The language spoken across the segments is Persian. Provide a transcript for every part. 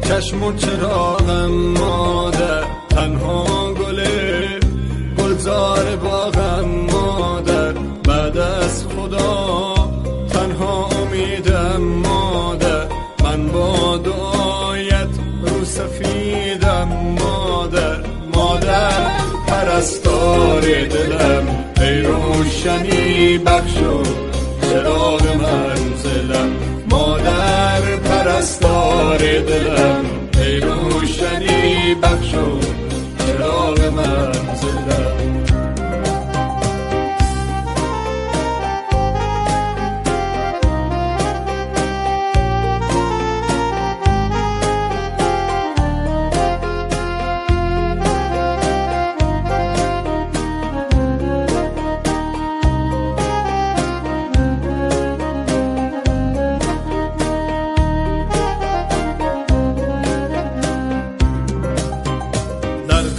چشم و چراغم مادر، تنها گلزار باغم مادر، بعد از خدا تنها امیدم مادر، من با دعایت رو سفیدم مادر. مادر پرستار دلم، ای روشنی بخشو چراغ منزلم. مادر پرستار دلم، ای روشنی بخشو چراغ منزلم.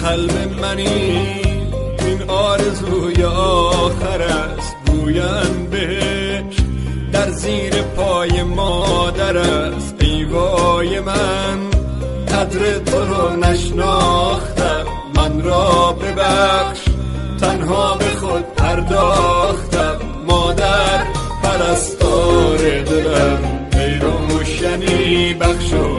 قلب منی این آرزوی آخر است، گویم بهش در زیر پای مادر است. ای وای من قدر تو رو نشناختم، من را ببخش تنها به خود پرداختم. مادر پرستار دلم، ای روشنی بخشو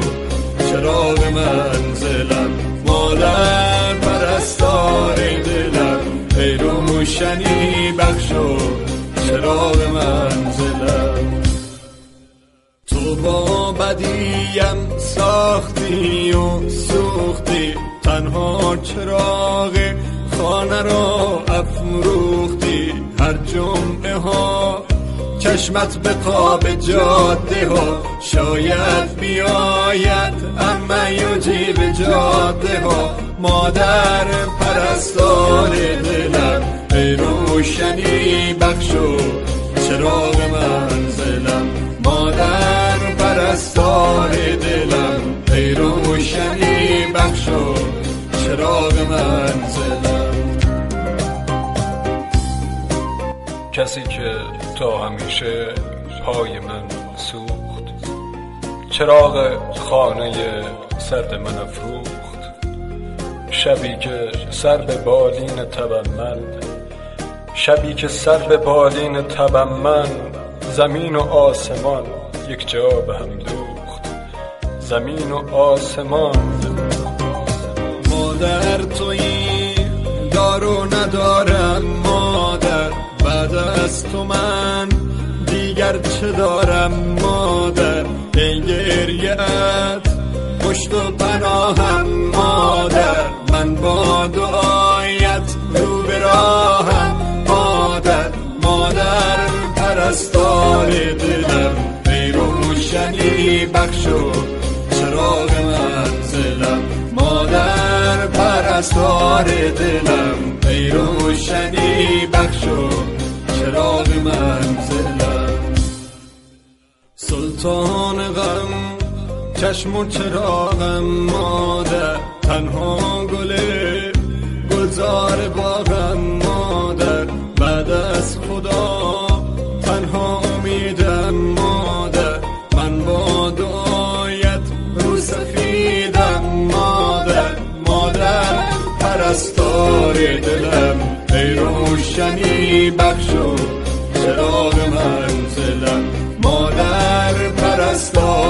چراغ منزلم. مادر پرستار دلم، ای روشنی بخشو چراغ منزلم. تو با بدیم ساختی و سوختی، تنها چراغ خانه را افروختی. هر جمعه ها چشمت به قاب جاده ها، شاید بیاید اما یجیب جاده ها. مادر پرستار دلم، ای روشنی بخشو چراغ منزلم. مادر پرستار دلم، ای روشنی بخشو چراغ منزلم. کسی که تا همیشه پای من سوخت، چراغ خانه سرد من افروخت. شبی که سر به بالین تبم من، زمین و آسمان یک جا به هم دوخت. زمین و آسمان. مادر تویی دارو ندارم مادر، بعد از تو من دیگر چه دارم مادر. ای گریه‌ات پشت و پناهم مادر، من با دعایت رو به راهم مادر. مادر پرستار دلم، ای روشنی بخشو چراغ منزلم. مادر پرستار دلم، ای روشنی بخشو چراغ منزلم. سلطان غم چشم و چراغم مادر، تنها گلزار باغم مادر، بعد از خدا تنها امیدم مادر. من با دعایت رو سفیدم مادر. مادر پرستار دلم، ای روشنی بخشو چراغ منزلم. مادر پرستار